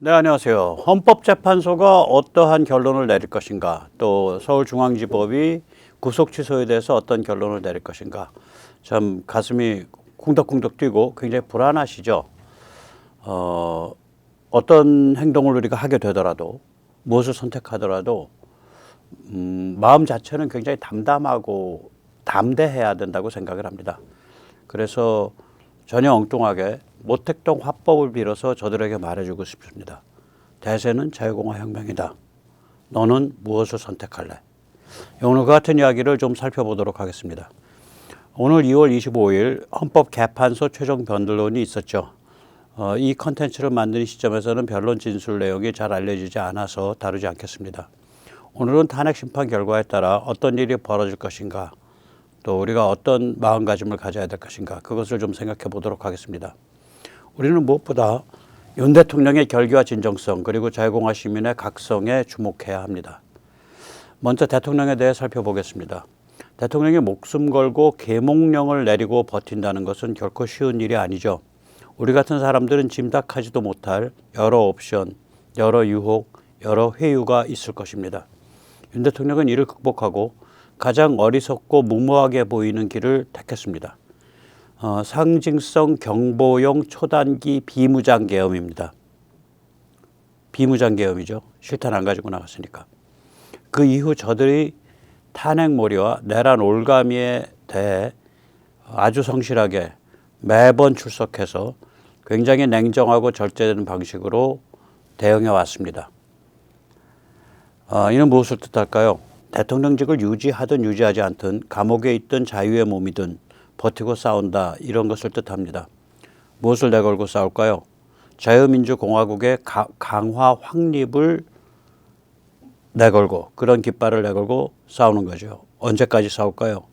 네, 안녕하세요. 헌법재판소가 어떠한 결론을 내릴 것인가, 또 서울중앙지법이 구속 취소에 대해서 어떤 결론을 내릴 것인가, 참 가슴이 쿵덕쿵덕 뛰고 굉장히 불안하시죠. 어떤 행동을 우리가 하게 되더라도, 무엇을 선택하더라도 마음 자체는 굉장히 담담하고 담대해야 된다고 생각을 합니다. 그래서 전혀 엉뚱하게 모택동 화법을 빌어서 저들에게 말해주고 싶습니다. 대세는 자유공화혁명이다. 너는 무엇을 선택할래? 오늘과 같은 이야기를 좀 살펴보도록 하겠습니다. 오늘 2월 25일 헌법개판소 최종 변론이 있었죠. 이 컨텐츠를 만드는 시점에서는 변론 진술 내용이 잘 알려지지 않아서 다루지 않겠습니다. 오늘은 탄핵 심판 결과에 따라 어떤 일이 벌어질 것인가, 또 우리가 어떤 마음가짐을 가져야 될 것인가, 그것을 좀 생각해 보도록 하겠습니다. 우리는 무엇보다 윤 대통령의 결기와 진정성, 그리고 자유공화 시민의 각성에 주목해야 합니다. 먼저 대통령에 대해 살펴보겠습니다. 대통령이 목숨 걸고 계몽령을 내리고 버틴다는 것은 결코 쉬운 일이 아니죠. 우리 같은 사람들은 짐작하지도 못할 여러 옵션, 여러 유혹, 여러 회유가 있을 것입니다. 윤 대통령은 이를 극복하고 가장 어리석고 무모하게 보이는 길을 택했습니다. 상징성 경보용 초단기 비무장계엄입니다. 비무장계엄이죠. 실탄 안 가지고 나갔으니까. 그 이후 저들이 탄핵몰이와 내란 올가미에 대해 아주 성실하게 매번 출석해서 굉장히 냉정하고 절제되는 방식으로 대응해 왔습니다. 이는 무엇을 뜻할까요? 대통령직을 유지하든 유지하지 않든, 감옥에 있든 자유의 몸이든 버티고 싸운다, 이런 것을 뜻합니다. 무엇을 내걸고 싸울까요? 자유민주공화국의 강화 확립을 내걸고, 그런 깃발을 내걸고 싸우는 거죠. 언제까지 싸울까요?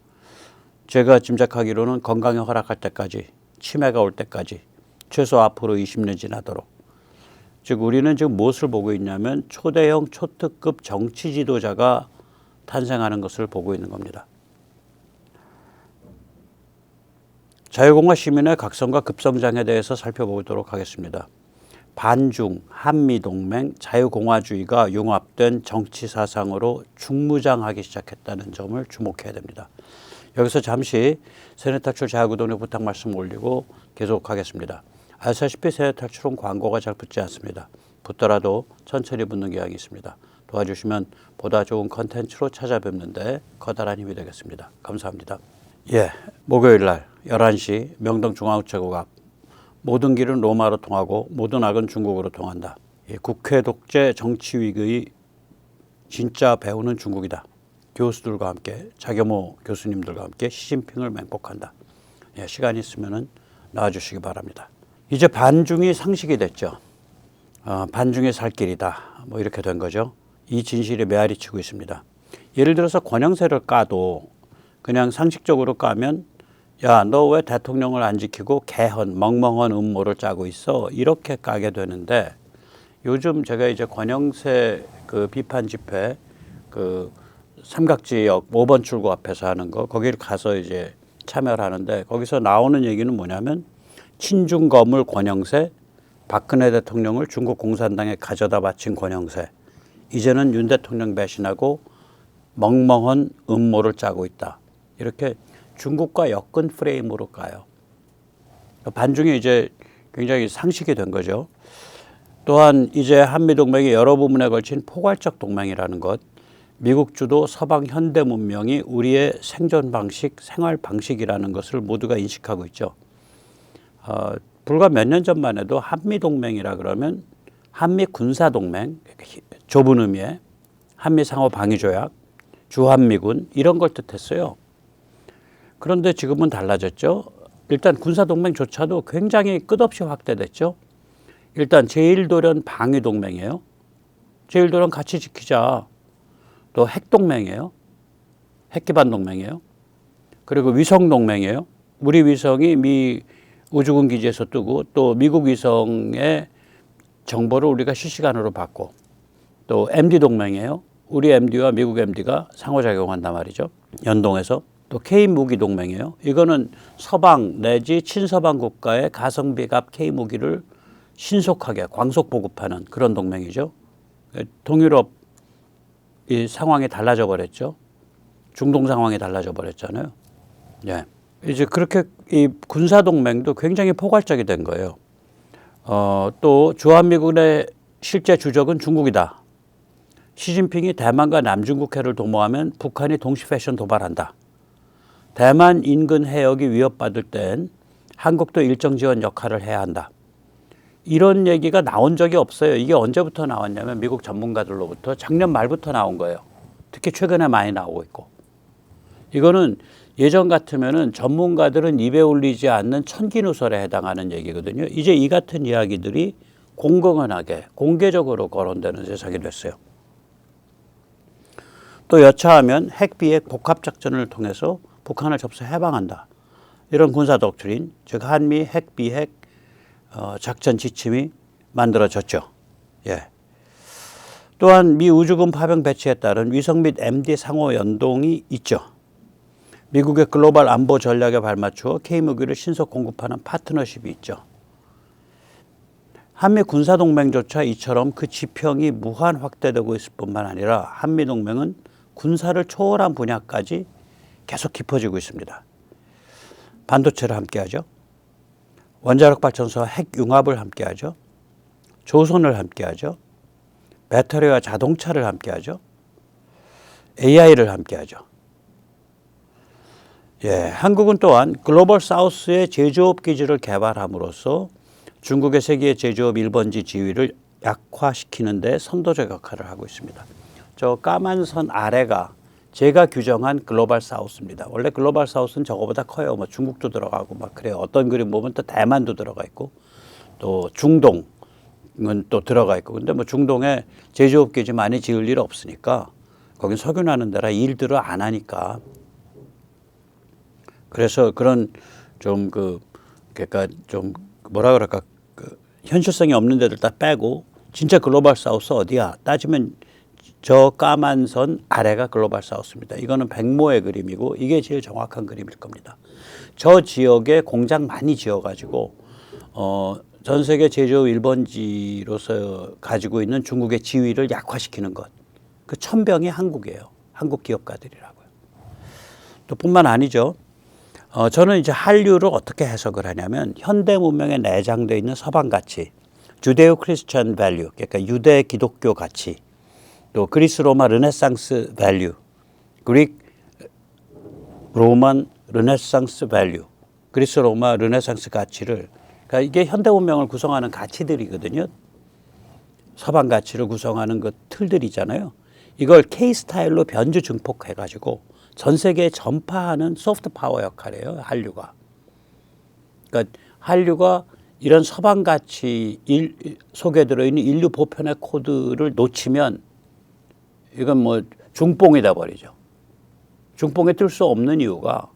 제가 짐작하기로는 건강이 허락할 때까지, 치매가 올 때까지, 최소 앞으로 20년 지나도록. 즉 우리는 지금 무엇을 보고 있냐면 초대형 초특급 정치 지도자가 탄생하는 것을 보고 있는 겁니다. 자유공화 시민의 각성과 급성장에 대해서 살펴보도록 하겠습니다. 반중, 한미동맹, 자유공화주의가 융합된 정치 사상으로 중무장하기 시작했다는 점을 주목해야 됩니다. 여기서 잠시 세뇌탈출 자유구독의 부탁 말씀 올리고 계속하겠습니다. 아시다시피 세뇌탈출은 광고가 잘 붙지 않습니다. 붙더라도 천천히 붙는 경향이 있습니다. 도와주시면 보다 좋은 컨텐츠로 찾아뵙는데 커다란 힘이 되겠습니다. 감사합니다. 목요일 날 11시 명동중앙우체국 앞. 모든 길은 로마로 통하고 모든 악은 중국으로 통한다. 국회 독재 정치 위기의 진짜 배후는 중국이다. 교수들과 함께, 자교모 교수님들과 함께 시진핑을 맹폭한다. 시간이 있으면 나와주시기 바랍니다. 이제 반중이 상식이 됐죠. 반중이 살 길이다. 뭐 이렇게 된 거죠. 이 진실이 메아리 치고 있습니다. 예를 들어서 권영세를 까도 그냥 상식적으로 까면, 야, 너 왜 대통령을 안 지키고 개헌, 멍멍한 음모를 짜고 있어? 이렇게 까게 되는데, 요즘 제가 이제 권영세 그 비판 집회, 그 삼각지역 5번 출구 앞에서 하는 거, 거기를 가서 이제 참여를 하는데, 거기서 나오는 얘기는 뭐냐면, 친중 거물 권영세, 박근혜 대통령을 중국 공산당에 가져다 바친 권영세, 이제는 윤 대통령 배신하고 멍멍한 음모를 짜고 있다. 이렇게 중국과 엮은 프레임으로 가요. 반중이 이제 굉장히 상식이 된 거죠. 또한 이제 한미동맹이 여러 부분에 걸친 포괄적 동맹이라는 것, 미국 주도 서방 현대 문명이 우리의 생존 방식, 생활 방식이라는 것을 모두가 인식하고 있죠. 불과 몇 년 전만 해도 한미동맹이라 그러면 한미 군사동맹, 좁은 의미의 한미 상호 방위조약, 주한미군, 이런 걸 뜻했어요. 그런데 지금은 달라졌죠. 일단 군사동맹조차도 굉장히 끝없이 확대됐죠. 일단 제1돌연 방위동맹이에요. 제1돌연 같이 지키자. 또 핵동맹이에요. 핵기반 동맹이에요. 그리고 위성동맹이에요. 우리 위성이 미 우주군 기지에서 뜨고, 또 미국 위성의 정보를 우리가 실시간으로 받고, 또 MD 동맹이에요. 우리 MD와 미국 MD가 상호작용한단 말이죠. 연동해서. 또 K무기 동맹이에요. 이거는 서방 내지 친서방 국가의 가성비갑 K무기를 신속하게 광속 보급하는 그런 동맹이죠. 동유럽 이 상황이 달라져 버렸죠. 중동 상황이 달라져 버렸잖아요. 예. 이제 그렇게 이 군사 동맹도 굉장히 포괄적이 된 거예요. 또 주한미군의 실제 주적은 중국이다. 시진핑이 대만과 남중국해를 도모하면 북한이 동시 패션 도발한다. 대만 인근 해역이 위협받을 땐 한국도 일정 지원 역할을 해야 한다. 이런 얘기가 나온 적이 없어요. 이게 언제부터 나왔냐면 미국 전문가들로부터 작년 말부터 나온 거예요. 특히 최근에 많이 나오고 있고. 이거는 예전 같으면은 전문가들은 입에 올리지 않는 천기누설에 해당하는 얘기거든요. 이제 이 같은 이야기들이 공공연하게 공개적으로 거론되는 세상이 됐어요. 또 여차하면 핵비핵 복합작전을 통해서 북한을 접수 해방한다. 이런 군사 독트린, 즉 한미 핵비핵 작전 지침이 만들어졌죠. 예. 또한 미 우주군 파병 배치에 따른 위성 및 MD 상호 연동이 있죠. 미국의 글로벌 안보 전략에 발맞추어 K무기를 신속 공급하는 파트너십이 있죠. 한미 군사동맹조차 이처럼 그 지평이 무한 확대되고 있을 뿐만 아니라 한미동맹은 군사를 초월한 분야까지 계속 깊어지고 있습니다. 반도체를 함께하죠. 원자력 발전소와 핵융합을 함께하죠. 조선을 함께하죠. 배터리와 자동차를 함께하죠. AI를 함께하죠. 예, 한국은 또한 글로벌 사우스의 제조업 기지를 개발함으로써 중국의 세계 제조업 1번지 지위를 약화시키는 데 선도적 역할을 하고 있습니다. 저 까만 선 아래가 제가 규정한 글로벌 사우스입니다. 원래 글로벌 사우스는 저거보다 커요. 뭐 중국도 들어가고 막 그래요. 어떤 그림 보면 또 대만도 들어가 있고 또 중동은 또 들어가 있고. 근데 뭐 중동에 제조업 기지 많이 지을 일 없으니까 거긴 석유나는 데라 일들을 안 하니까. 그래서 그런 좀 그러니까 좀 뭐라 그럴까 현실성이 없는 데들 다 빼고 진짜 글로벌 사우스 어디야 따지면 저 까만 선 아래가 글로벌 사우스입니다. 이거는 백모의 그림이고 이게 제일 정확한 그림일 겁니다. 저 지역에 공장 많이 지어가지고 전 세계 제조업 1번지로서 가지고 있는 중국의 지위를 약화시키는 것. 그 천병이 한국이에요. 한국 기업가들이라고요. 또 뿐만 아니죠. 저는 이제 한류를 어떻게 해석을 하냐면 현대 문명에 내장되어 있는 서방 가치, 주데오 크리스천 밸류, 그러니까 유대 기독교 가치, 또 그리스 로마 르네상스 밸류, 그릭 로만 르네상스 밸류, 그리스 로마 르네상스 가치를, 그러니까 이게 현대 문명을 구성하는 가치들이거든요. 서방 가치를 구성하는 그 틀들이잖아요. 이걸 K 스타일로 변주 증폭해가지고 전 세계에 전파하는 소프트 파워 역할이에요. 한류가. 그러니까 한류가 이런 서방 가치 속에 들어있는 인류 보편의 코드를 놓치면 이건 뭐 중뽕이 돼 버리죠. 중뽕에 뜰 수 없는 이유가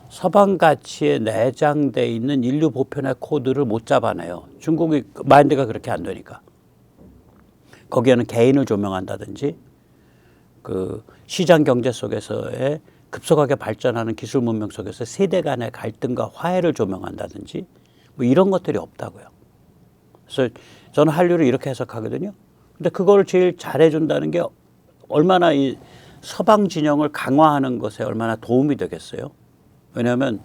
서방 가치에 내장돼 있는 인류 보편의 코드를 못 잡아내요. 중국이 마인드가 그렇게 안 되니까. 거기에는 개인을 조명한다든지 그 시장 경제 속에서의 급속하게 발전하는 기술 문명 속에서 세대 간의 갈등과 화해를 조명한다든지 뭐 이런 것들이 없다고요. 그래서 저는 한류를 이렇게 해석하거든요. 근데 그걸 제일 잘해준다는 게 얼마나 이 서방 진영을 강화하는 것에 얼마나 도움이 되겠어요. 왜냐하면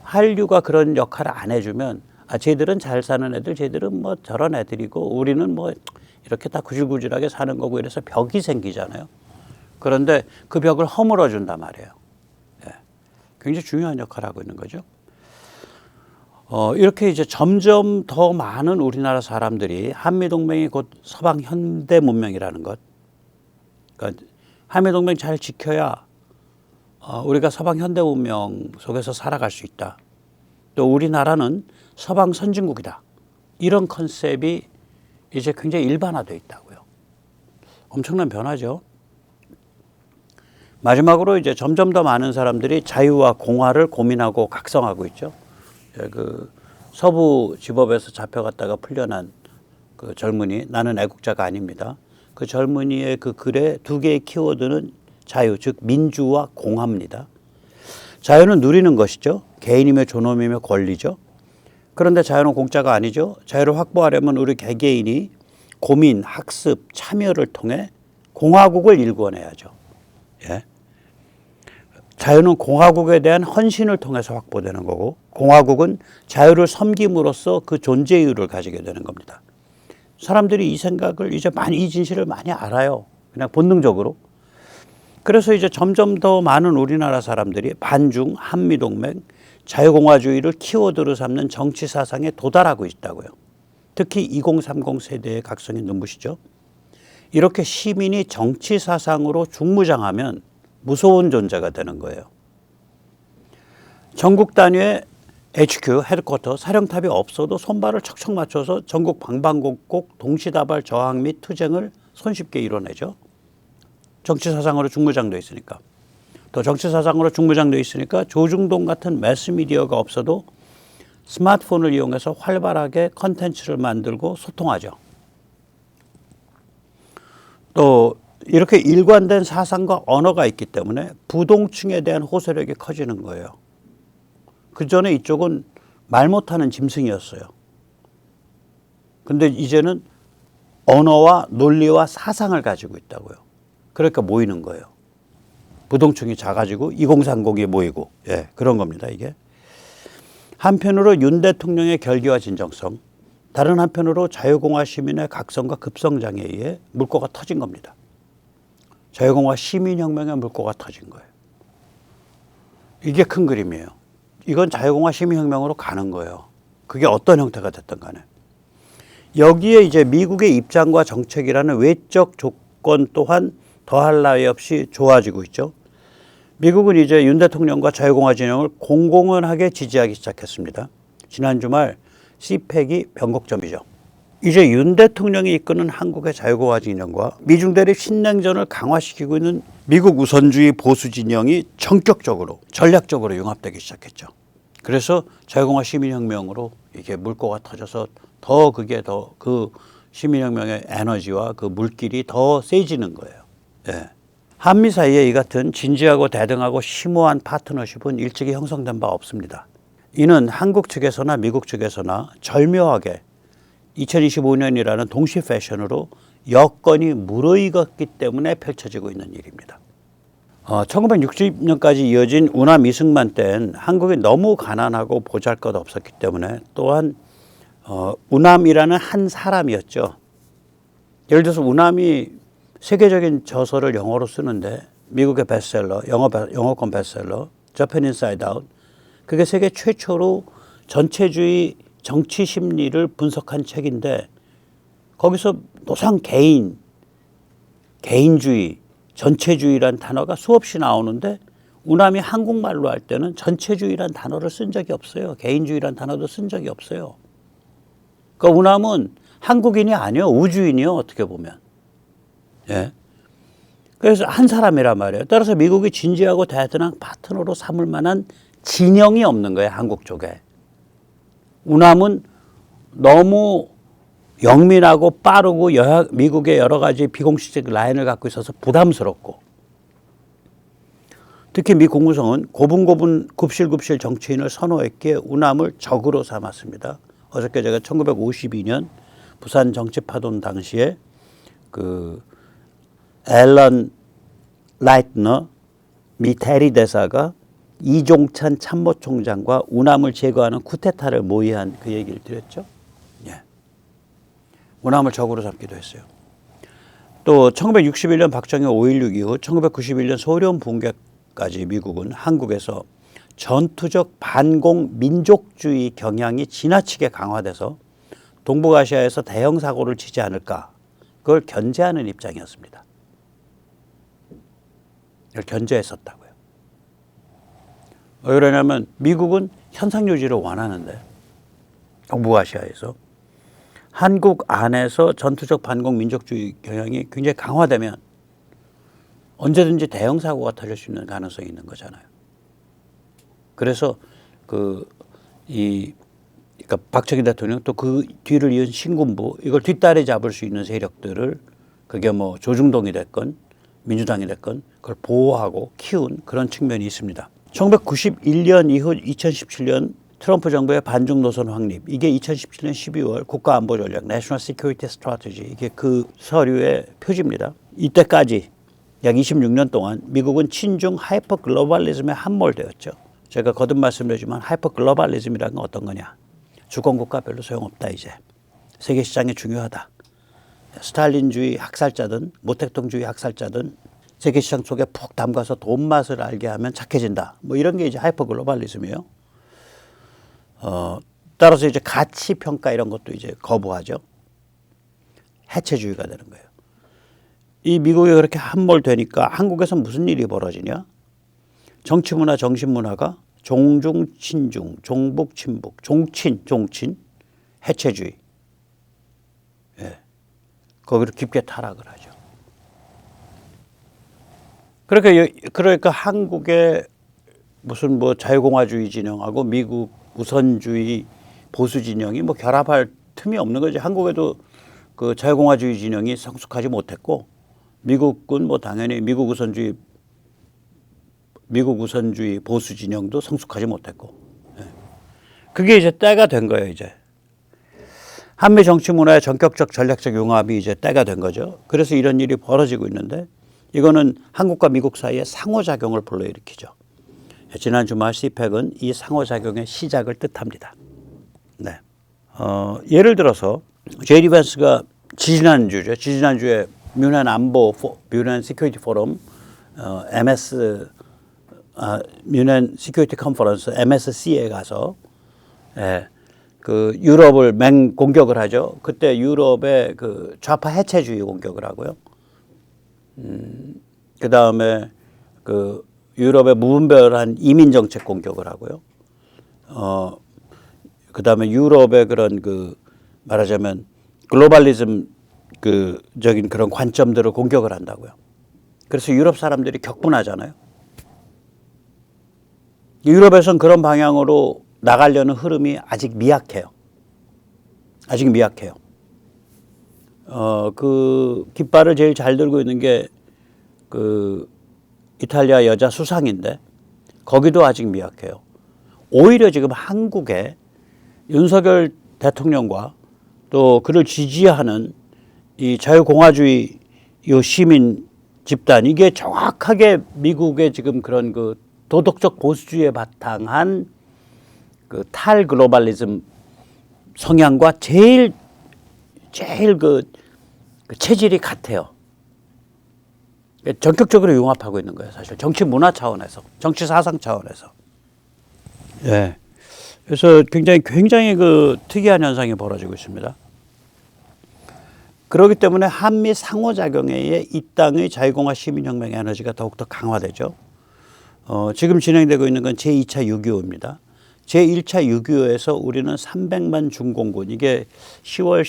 한류가 그런 역할을 안 해주면 쟤들은 잘 사는 애들, 쟤들은 뭐 저런 애들이고 우리는 뭐 이렇게 다 구질구질하게 사는 거고 이래서 벽이 생기잖아요. 그런데 그 벽을 허물어 준단 말이에요. 예. 굉장히 중요한 역할을 하고 있는 거죠. 이렇게 이제 점점 더 많은 우리나라 사람들이 한미동맹이 곧 서방 현대 문명이라는 것. 그러니까 한미동맹 잘 지켜야 우리가 서방 현대 문명 속에서 살아갈 수 있다. 또 우리나라는 서방 선진국이다. 이런 컨셉이 이제 굉장히 일반화되어 있다고요. 엄청난 변화죠. 마지막으로 이제 점점 더 많은 사람들이 자유와 공화를 고민하고 각성하고 있죠. 그 서부 지법에서 잡혀갔다가 풀려난 그 젊은이, 나는 애국자가 아닙니다. 그 젊은이의 그 글에 두 개의 키워드는 자유, 즉 민주와 공화입니다. 자유는 누리는 것이죠. 개인이며 존엄이며 권리죠. 그런데 자유는 공짜가 아니죠. 자유를 확보하려면 우리 개개인이 고민, 학습, 참여를 통해 공화국을 일궈내야죠. 예. 자유는 공화국에 대한 헌신을 통해서 확보되는 거고, 공화국은 자유를 섬김으로써 그 존재 이유를 가지게 되는 겁니다. 사람들이 이 생각을 이제 이 진실을 많이 알아요. 그냥 본능적으로. 그래서 이제 점점 더 많은 우리나라 사람들이 반중, 한미동맹, 자유공화주의를 키워드로 삼는 정치 사상에 도달하고 있다고요. 특히 2030 세대의 각성이 눈부시죠. 이렇게 시민이 정치 사상으로 중무장하면 무서운 존재가 되는 거예요. 전국 단위의 HQ, 헤드쿼터, 사령탑이 없어도 손발을 척척 맞춰서 전국 방방곡곡 동시다발 저항 및 투쟁을 손쉽게 이뤄내죠. 정치 사상으로 중무장돼 있으니까. 또 정치 사상으로 중무장돼 있으니까 조중동 같은 매스미디어가 없어도 스마트폰을 이용해서 활발하게 컨텐츠를 만들고 소통하죠. 또 이렇게 일관된 사상과 언어가 있기 때문에 부동층에 대한 호소력이 커지는 거예요. 그 전에 이쪽은 말 못하는 짐승이었어요. 근데 이제는 언어와 논리와 사상을 가지고 있다고요. 그러니까 모이는 거예요. 부동층이 작아지고 2030이 모이고, 예, 그런 겁니다, 이게. 한편으로 윤 대통령의 결기와 진정성, 다른 한편으로 자유공화 시민의 각성과 급성장에 의해 물꼬가 터진 겁니다. 자유공화 시민혁명의 물꼬가 터진 거예요. 이게 큰 그림이에요. 이건 자유공화 시민혁명으로 가는 거예요. 그게 어떤 형태가 됐든 간에. 여기에 이제 미국의 입장과 정책이라는 외적 조건 또한 더할 나위 없이 좋아지고 있죠. 미국은 이제 윤 대통령과 자유공화 진영을 공공연하게 지지하기 시작했습니다. 지난 주말 CPEC이 변곡점이죠. 이제 윤 대통령이 이끄는 한국의 자유공화 진영과 미중 대립 신냉전을 강화시키고 있는 미국 우선주의 보수 진영이 전격적으로 전략적으로 융합되기 시작했죠. 그래서 자유공화 시민혁명으로 이게 물꼬가 터져서 더 그게 더 그 시민혁명의 에너지와 그 물길이 더 세지는 거예요. 예. 한미 사이에 이 같은 진지하고 대등하고 심오한 파트너십은 일찍이 형성된 바 없습니다. 이는 한국 측에서나 미국 측에서나 절묘하게 2025년이라는 동시 패션으로 여건이 무르익었기 때문에 펼쳐지고 있는 일입니다. 1960년까지 이어진 우남 이승만 때는 한국이 너무 가난하고 보잘것없었기 때문에 또한 우남이라는 한 사람이었죠. 예를 들어서 우남이 세계적인 저서를 영어로 쓰는데 미국의 베스트셀러, 영어권 베스트셀러, Japan Inside Out, 그게 세계 최초로 전체주의 정치 심리를 분석한 책인데 거기서 노상 개인주의, 전체주의란 단어가 수없이 나오는데 우남이 한국말로 할 때는 전체주의란 단어를 쓴 적이 없어요. 개인주의란 단어도 쓴 적이 없어요. 그러니까 우남은 한국인이 아니요, 우주인이요, 어떻게 보면. 예. 그래서 한 사람이란 말이에요. 따라서 미국이 진지하고 대등한 파트너로 삼을 만한 진영이 없는 거예요, 한국 쪽에. 우남은 너무 영민하고 빠르고 미국의 여러 가지 비공식적 라인을 갖고 있어서 부담스럽고, 특히 미 국무성은 고분고분 굽실굽실 정치인을 선호했기에 우남을 적으로 삼았습니다. 어저께 제가 1952년 부산 정치파동 당시에 그 앨런 라이트너 미 대리 대사가 이종찬 참모총장과 우남을 제거하는 쿠데타를 모의한 그 얘기를 드렸죠. 예. 우남을 적으로 삼기도 했어요. 또 1961년 박정희 5.16 이후 1991년 소련 붕괴까지 미국은 한국에서 전투적 반공 민족주의 경향이 지나치게 강화돼서 동북아시아에서 대형 사고를 치지 않을까, 그걸 견제하는 입장이었습니다. 이걸 견제했었다고요. 왜 그러냐면 미국은 현상유지를 원하는데 동북아시아에서 한국 안에서 전투적 반공 민족주의 경향이 굉장히 강화되면 언제든지 대형 사고가 터질 수 있는 가능성이 있는 거잖아요. 그래서 그러니까 박정희 대통령 또 그 뒤를 이은 신군부, 이걸 뒷다리 잡을 수 있는 세력들을, 그게 뭐 조중동이 됐건 민주당이 됐건 그걸 보호하고 키운 그런 측면이 있습니다. 1991년 이후 2017년 트럼프 정부의 반중 노선 확립, 이게 2017년 12월 국가안보전략 National Security Strategy, 이게 그 서류의 표지입니다. 이때까지 약 26년 동안 미국은 친중 하이퍼 글로벌리즘에 함몰되었죠. 제가 거듭 말씀드리지만 하이퍼 글로벌리즘이라는 건 어떤 거냐. 주권국가 별로 소용없다 이제. 세계시장이 중요하다. 스탈린주의 학살자든 모택동주의 학살자든 세계시장 속에 푹 담가서 돈 맛을 알게 하면 착해진다. 뭐 이런 게 이제 하이퍼 글로벌리즘이에요. 따라서 이제 가치 평가 이런 것도 이제 거부하죠. 해체주의가 되는 거예요. 이 미국이 그렇게 함몰되니까 한국에서 무슨 일이 벌어지냐? 정치문화, 정신문화가 종중, 친중, 종북, 친북, 종친, 해체주의. 예. 거기로 깊게 타락을 하죠. 그러니까 한국의 무슨 뭐 자유공화주의 진영하고 미국 우선주의 보수 진영이 뭐 결합할 틈이 없는 거죠. 한국에도 그 자유공화주의 진영이 성숙하지 못했고 미국은 뭐 당연히 미국 우선주의 보수 진영도 성숙하지 못했고. 그게 이제 때가 된 거예요, 이제. 한미 정치 문화의 전격적 전략적 융합이 이제 때가 된 거죠. 그래서 이런 일이 벌어지고 있는데 이거는 한국과 미국 사이의 상호작용을 불러일으키죠. 지난 주말 CPEC은 이 상호작용의 시작을 뜻합니다. 네. 예를 들어서 제이디 밴스가 지지난주에 뮌헨 시큐리티 포럼 뮌헨 시큐리티 컨퍼런스 MSC에 가서 그 유럽을 공격을 하죠. 그때 유럽의 그 좌파 해체주의 공격을 하고요. 그 다음에 그 유럽의 무분별한 이민 정책 공격을 하고요. 그 다음에 유럽의 그런 그 말하자면 글로벌리즘 적인 그런 관점들을 공격을 한다고요. 그래서 유럽 사람들이 격분하잖아요. 유럽에선 그런 방향으로 나가려는 흐름이 아직 미약해요. 그 깃발을 제일 잘 들고 있는 게 그 이탈리아 여자 수상인데 거기도 아직 미약해요. 오히려 지금 한국에 윤석열 대통령과 또 그를 지지하는 이 자유공화주의 이 시민 집단, 이게 정확하게 미국의 지금 그런 그 도덕적 보수주의에 바탕한 그 탈글로벌리즘 성향과 제일 그 체질이 같아요. 전격적으로 융합하고 있는 거예요, 사실. 정치 문화 차원에서, 정치 사상 차원에서. 예. 그래서 굉장히 그 특이한 현상이 벌어지고 있습니다. 그렇기 때문에 한미 상호작용에 의해 이 땅의 자유공화 시민혁명 에너지가 더욱더 강화되죠. 지금 진행되고 있는 건 제2차 6.25입니다. 제1차 6.25에서 우리는 300만 중공군, 이게 10월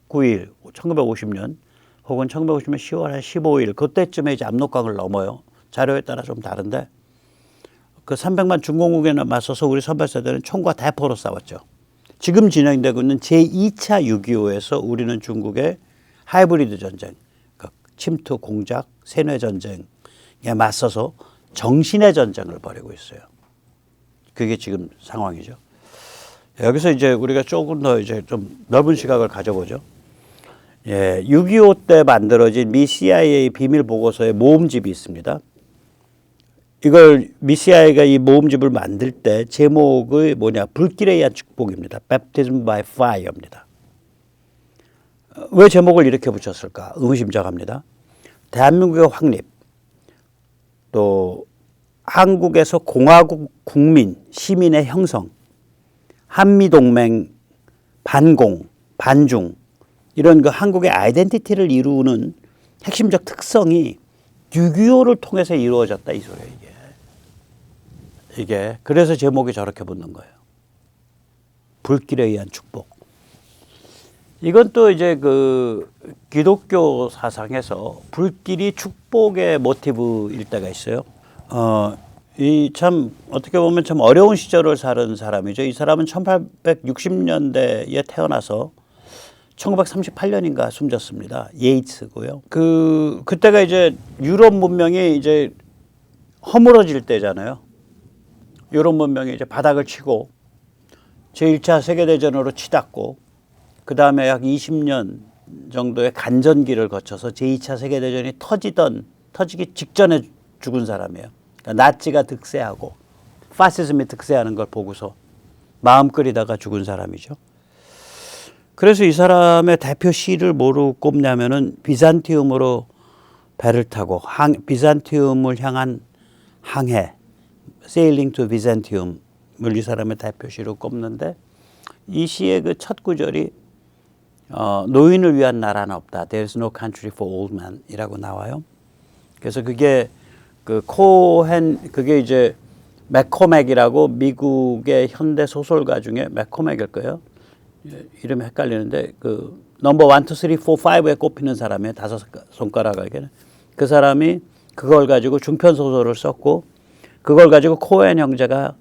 19일, 1950년, 혹은 1950년 10월 15일, 그때쯤에 이제 압록강을 넘어요. 자료에 따라 좀 다른데, 그 300만 중공군에 맞서서 우리 선발세대는 총과 대포로 싸웠죠. 지금 진행되고 있는 제2차 6.25에서 우리는 중국의 하이브리드 전쟁, 침투, 공작, 세뇌 전쟁에 맞서서 정신의 전쟁을 벌이고 있어요. 그게 지금 상황이죠. 여기서 이제 우리가 조금 더 이제 좀 넓은 시각을 가져보죠. 6.25 때 만들어진 미 CIA 비밀 보고서의 모음집이 있습니다. 이걸 미 CIA가 이 모음집을 만들 때 제목이 불길에 의한 축복입니다. Baptism by Fire입니다. 왜 제목을 이렇게 붙였을까? 의무심장합니다. 대한민국의 확립, 또 한국에서 공화국 국민, 시민의 형성, 한미동맹, 반공, 반중, 이런 그 한국의 아이덴티티를 이루는 핵심적 특성이 6.25를 통해서 이루어졌다, 이 소리예요, 이게. 그래서 제목이 저렇게 붙는 거예요. 불길에 의한 축복. 이건 또 이제 그 기독교 사상에서 불길이 축복의 모티브일 때가 있어요. 이 참 어떻게 보면 참 어려운 시절을 살은 사람이죠. 이 사람은 1860년대에 태어나서 1938년인가 숨졌습니다. 예이츠고요. 그때가 이제 유럽 문명이 이제 허물어질 때잖아요. 유럽 문명이 이제 바닥을 치고 제1차 세계대전으로 치닫고 그 다음에 약 20년 정도의 간전기를 거쳐서 제2차 세계대전이 터지기 직전에 죽은 사람이에요. 그러니까 나치가 득세하고 파시즘이 득세하는 걸 보고서 마음 끓이다가 죽은 사람이죠. 그래서 이 사람의 대표 시를 뭐로 꼽냐면은 비잔티움으로 배를 타고 비잔티움을 향한 항해, Sailing to Byzantium을 이 사람의 대표 시로 꼽는데 이 시의 그 첫 구절이 노인을 위한 나라는 없다. There's no country for old men이라고 나와요. 그래서 그게 그게 이제 맥코맥이라고 미국의 현대 소설가 중에 맥코맥일 거예요. 이름이 헷갈리는데 그 넘버 1, 2, 3, 4, 5에 꼽히는 사람이에요. 5손가락에는. 그 사람이 그걸 가지고 중편 소설을 썼고 그걸 가지고 코엔 형제가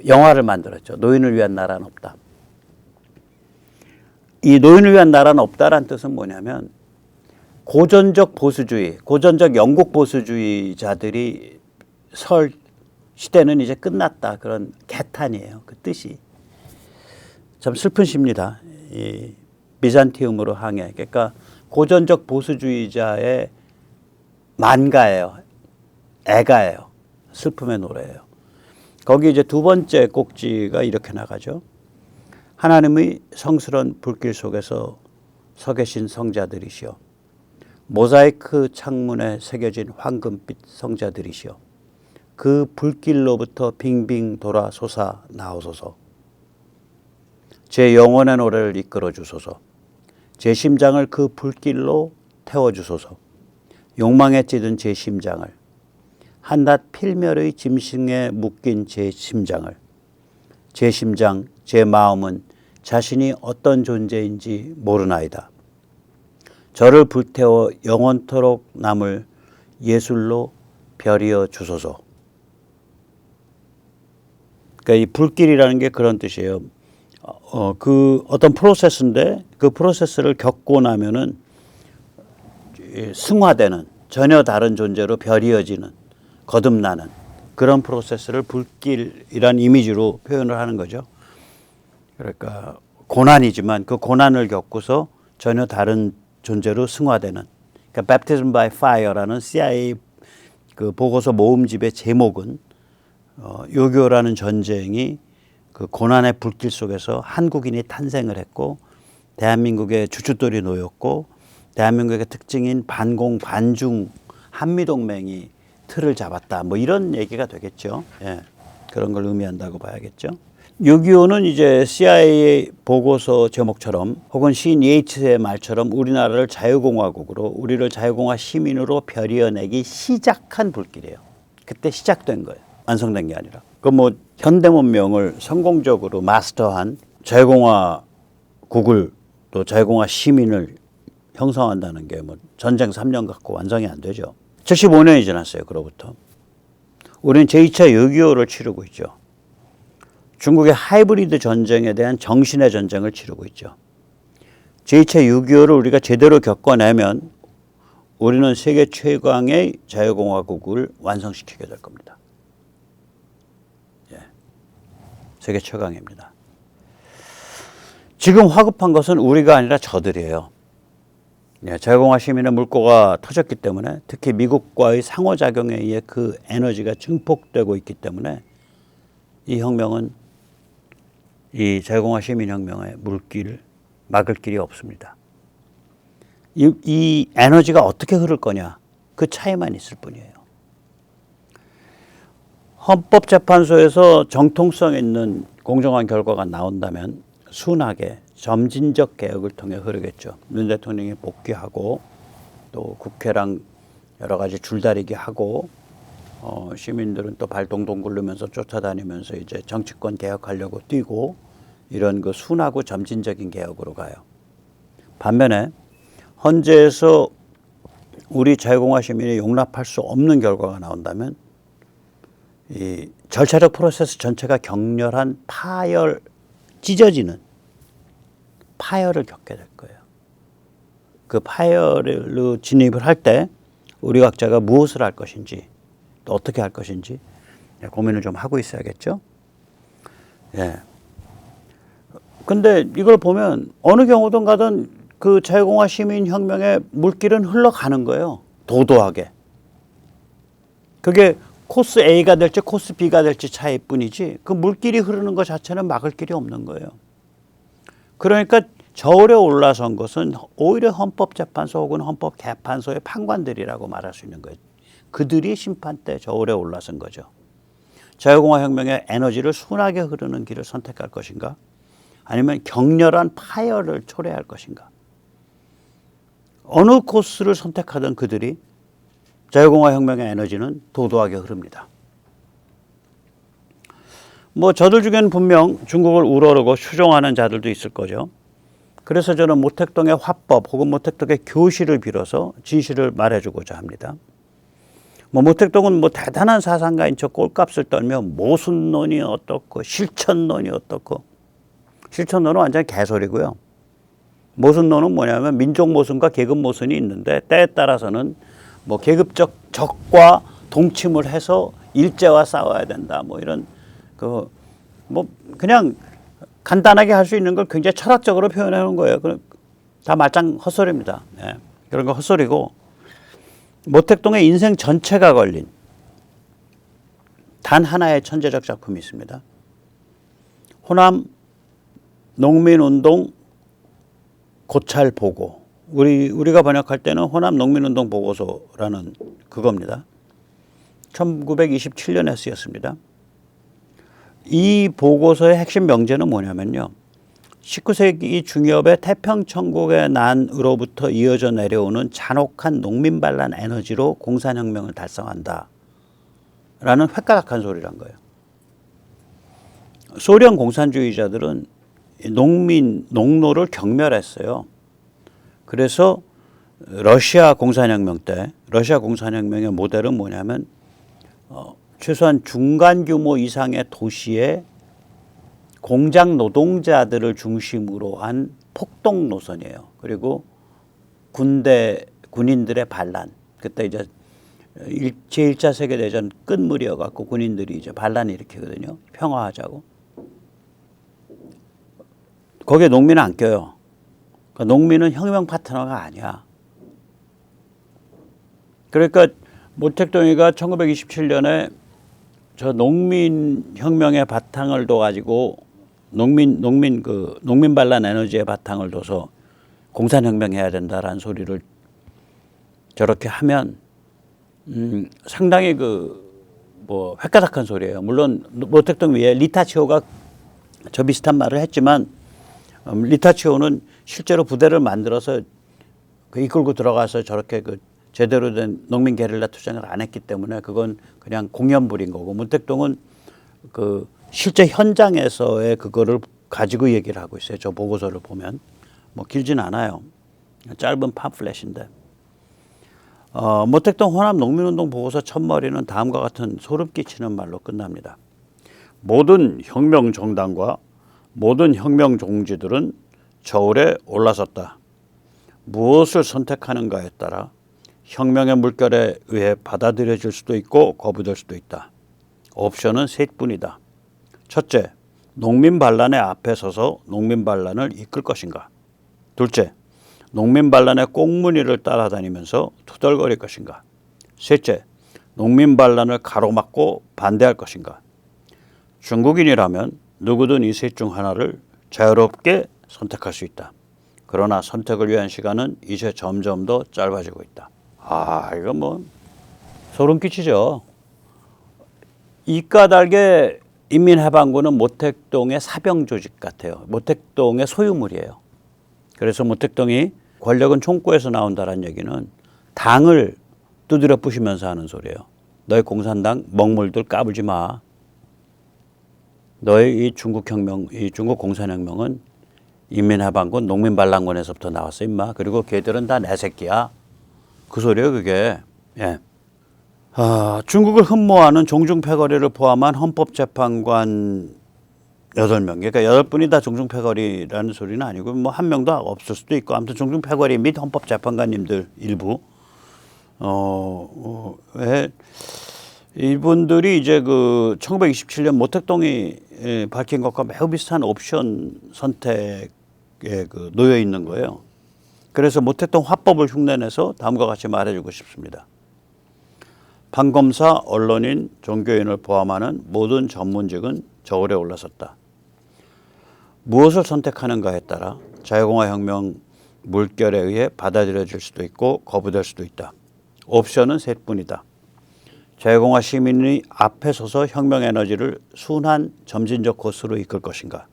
영화를 만들었죠. 노인을 위한 나라는 없다. 이 노인을 위한 나라는 없다라는 뜻은 뭐냐면 고전적 보수주의, 고전적 영국 보수주의자들이 설 시대는 이제 끝났다. 그런 개탄이에요. 그 뜻이. 참 슬픈 시입니다. 이 비잔티움으로 항해. 그러니까 고전적 보수주의자의 만가예요. 애가예요. 슬픔의 노래예요. 거기 이제 두 번째 꼭지가 이렇게 나가죠. 하나님의 성스러운 불길 속에서 서 계신 성자들이시여. 모자이크 창문에 새겨진 황금빛 성자들이시여. 그 불길로부터 빙빙 돌아 솟아 나오소서. 제 영혼의 노래를 이끌어 주소서. 제 심장을 그 불길로 태워 주소서. 욕망에 찌든 제 심장을, 한낱 필멸의 짐승에 묶인 제 심장을, 제 심장, 제 마음은 자신이 어떤 존재인지 모르나이다. 저를 불태워 영원토록 남을 예술로 별이어 주소서. 그러니까 이 불길이라는 게 그런 뜻이에요. 그 어떤 프로세스인데 그 프로세스를 겪고 나면은 승화되는 전혀 다른 존재로 별이어지는 거듭나는 그런 프로세스를 불길이란 이미지로 표현을 하는 거죠. 그러니까 고난이지만 그 고난을 겪고서 전혀 다른 존재로 승화되는 그러니까 Baptism by Fire라는 CIA 그 보고서 모음집의 제목은 요교라는 전쟁이 그 고난의 불길 속에서 한국인이 탄생을 했고 대한민국의 주춧돌이 놓였고 대한민국의 특징인 반공 반중 한미동맹이 틀을 잡았다. 뭐 이런 얘기가 되겠죠. 예, 그런 걸 의미한다고 봐야겠죠. 6.25는 이제 CIA 보고서 제목처럼 혹은 시인 예이츠의 말처럼 우리나라를 자유공화국으로 우리를 자유공화 시민으로 별이어내기 시작한 불길이에요. 그때 시작된 거예요. 완성된 게 아니라. 그 뭐 현대문명을 성공적으로 마스터한 자유공화국을 또 자유공화 시민을 형성한다는 게 뭐 전쟁 3년 갖고 완성이 안 되죠. 75년이 지났어요. 그로부터. 우리는 제2차 6.25를 치르고 있죠. 중국의 하이브리드 전쟁에 대한 정신의 전쟁을 치르고 있죠. 제2차 6.25를 우리가 제대로 겪어내면 우리는 세계 최강의 자유공화국을 완성시키게 될 겁니다. 예. 세계 최강입니다. 지금 화급한 것은 우리가 아니라 저들이에요. 예, 자유공화 시민의 물꼬가 터졌기 때문에 특히 미국과의 상호작용에 의해 그 에너지가 증폭되고 있기 때문에 이 혁명은 이 자유공화 시민혁명의 물길을 막을 길이 없습니다. 이 에너지가 어떻게 흐를 거냐 그 차이만 있을 뿐이에요. 헌법재판소에서 정통성 있는 공정한 결과가 나온다면 순하게 점진적 개혁을 통해 흐르겠죠. 윤 대통령이 복귀하고 또 국회랑 여러 가지 줄다리기 하고 시민들은 또 발 동동 굴르면서 쫓아다니면서 이제 정치권 개혁하려고 뛰고 이런 그 순하고 점진적인 개혁으로 가요. 반면에 헌재에서 우리 자유공화 시민이 용납할 수 없는 결과가 나온다면 이 절차적 프로세스 전체가 격렬한 파열, 찢어지는 파열을 겪게 될 거예요. 그 파열로 진입을 할 때 우리 각자가 무엇을 할 것인지 또 어떻게 할 것인지 고민을 좀 하고 있어야겠죠. 예. 근데 이걸 보면 어느 경우든 가든 그 자유공화 시민혁명의 물길은 흘러가는 거예요. 도도하게. 그게 코스 A가 될지 코스 B가 될지 차이뿐이지 그 물길이 흐르는 것 자체는 막을 길이 없는 거예요. 그러니까 저울에 올라선 것은 오히려 헌법재판소 혹은 헌법개판소의 판관들이라고 말할 수 있는 거예요. 그들이 심판대 저울에 올라선 거죠. 자유공화혁명의 에너지를 순하게 흐르는 길을 선택할 것인가? 아니면 격렬한 파열을 초래할 것인가? 어느 코스를 선택하던 그들이 자유공화혁명의 에너지는 도도하게 흐릅니다. 뭐 저들 중에는 분명 중국을 우러르고 추종하는 자들도 있을 거죠. 그래서 저는 모택동의 화법 혹은 모택동의 교실을 빌어서 진실을 말해주고자 합니다. 모택동은 대단한 사상가인 척 꼴값을 떨며 모순론이 어떻고 실천론이 어떻고, 실천론은 완전 개소리고요. 모순론은 뭐냐면 민족 모순과 계급 모순이 있는데 때에 따라서는 계급적 적과 동침을 해서 일제와 싸워야 된다. 이런 그냥 간단하게 할 수 있는 걸 굉장히 철학적으로 표현해 놓은 거예요. 다 말짱 헛소리입니다. 네. 그런 거 헛소리고, 모택동의 인생 전체가 걸린 단 하나의 천재적 작품이 있습니다. 호남 농민운동 고찰 보고, 우리가 번역할 때는 호남 농민운동 보고서라는 그겁니다. 1927년에 쓰였습니다. 이 보고서의 핵심 명제는 뭐냐면요. 19세기 중엽의 태평천국의 난으로부터 이어져 내려오는 잔혹한 농민반란 에너지로 공산혁명을 달성한다. 라는 획가닥한 소리란 거예요. 소련 공산주의자들은 농노를 경멸했어요. 그래서 러시아 공산혁명 때, 러시아 공산혁명의 모델은 뭐냐면 최소한 중간 규모 이상의 도시에 공장 노동자들을 중심으로 한 폭동 노선이에요. 그리고 군인들의 반란. 그때 이제 제1차 세계대전 끝물이어갖고 군인들이 이제 반란을 일으키거든요. 평화하자고. 거기에 농민은 안 껴요. 그러니까 농민은 혁명 파트너가 아니야. 그러니까 모택동이가 1927년에 저 농민혁명의 바탕을 둬가지고 농민 반란 에너지의 바탕을 둬서 공산혁명 해야 된다라는 소리를 저렇게 하면 상당히 획가닥한 소리예요. 물론 모택동 위에 리타치오가 저 비슷한 말을 했지만 리타치오는 실제로 부대를 만들어서 이끌고 들어가서 저렇게 제대로 된 농민 게릴라 투쟁을 안 했기 때문에 그건 그냥 공연불인 거고, 모택동은 실제 현장에서의 그거를 가지고 얘기를 하고 있어요. 저 보고서를 보면 길진 않아요. 짧은 팜플렛인데. 모택동 호남 농민운동 보고서 첫머리는 다음과 같은 소름 끼치는 말로 끝납니다. 모든 혁명 정당과 모든 혁명 종지들은 저울에 올라섰다. 무엇을 선택하는가에 따라 혁명의 물결에 의해 받아들여질 수도 있고 거부될 수도 있다. 옵션은 셋뿐이다. 첫째, 농민 반란의 앞에 서서 농민 반란을 이끌 것인가. 둘째, 농민 반란의 꽁무니를 따라다니면서 투덜거릴 것인가. 셋째, 농민 반란을 가로막고 반대할 것인가. 중국인이라면 누구든 이 셋 중 하나를 자유롭게 선택할 수 있다. 그러나 선택을 위한 시간은 이제 점점 더 짧아지고 있다. 이거 소름 끼치죠. 이 까닭에 인민해방군은 모택동의 사병 조직 같아요. 모택동의 소유물이에요. 그래서 모택동이 권력은 총구에서 나온다는 얘기는 당을 두드려 부시면서 하는 소리예요. 너희 공산당 먹물들 까불지 마. 너희 이 중국 공산혁명은 인민해방군 농민반란군에서부터 나왔어 임마. 그리고 걔들은 다 내 새끼야. 그 소리예요 그게. 예. 중국을 흠모하는 종중패거리를 포함한 헌법재판관 8명. 그러니까 8분이 다 종중패거리라는 소리는 아니고 한 명도 없을 수도 있고, 아무튼 종중패거리 및 헌법재판관님들 일부 이분들이 이제 그 1927년 모택동이 밝힌 것과 매우 비슷한 옵션 선택에 그 놓여 있는 거예요. 그래서 모택동 화법을 흉내내서 다음과 같이 말해주고 싶습니다. 판검사, 언론인, 종교인을 포함하는 모든 전문직은 저울에 올라섰다. 무엇을 선택하는가에 따라 자유공화혁명 물결에 의해 받아들여질 수도 있고 거부될 수도 있다. 옵션은 셋뿐이다. 자유공화 시민이 앞에 서서 혁명 에너지를 순한 점진적 코스로 이끌 것인가?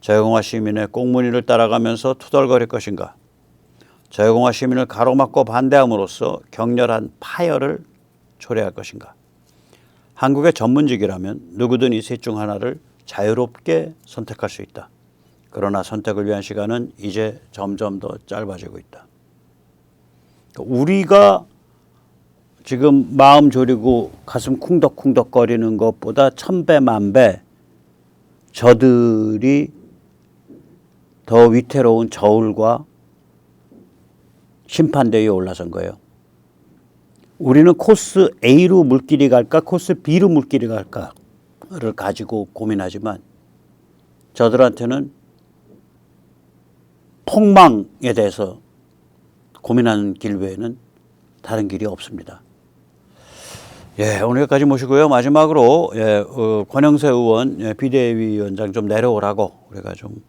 자유공화 시민의 꽁무니를 따라가면서 투덜거릴 것인가? 자유공화 시민을 가로막고 반대함으로써 격렬한 파열을 초래할 것인가? 한국의 전문직이라면 누구든 이 셋 중 하나를 자유롭게 선택할 수 있다. 그러나 선택을 위한 시간은 이제 점점 더 짧아지고 있다. 우리가 지금 마음 졸이고 가슴 쿵덕쿵덕거리는 것보다 1000배, 10,000배 저들이 더 위태로운 저울과 심판대에 올라선 거예요. 우리는 코스 A로 물길이 갈까 코스 B로 물길이 갈까를 가지고 고민하지만 저들한테는 폭망에 대해서 고민하는 길 외에는 다른 길이 없습니다. 예, 오늘 여기까지 모시고요. 마지막으로 권영세 의원 비대위원장 좀 내려오라고 우리가 좀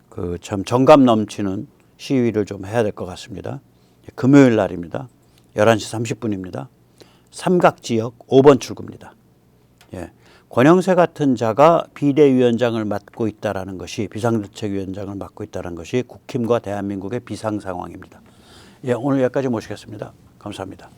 그 참 정감 넘치는 시위를 좀 해야 될 것 같습니다. 금요일 날입니다. 11시 30분입니다. 삼각지역 5번 출구입니다. 예, 권영세 같은 자가 비대위원장을 맡고 있다는 것이 비상대책위원장을 맡고 있다는 것이 국힘과 대한민국의 비상 상황입니다. 예, 오늘 여기까지 모시겠습니다. 감사합니다.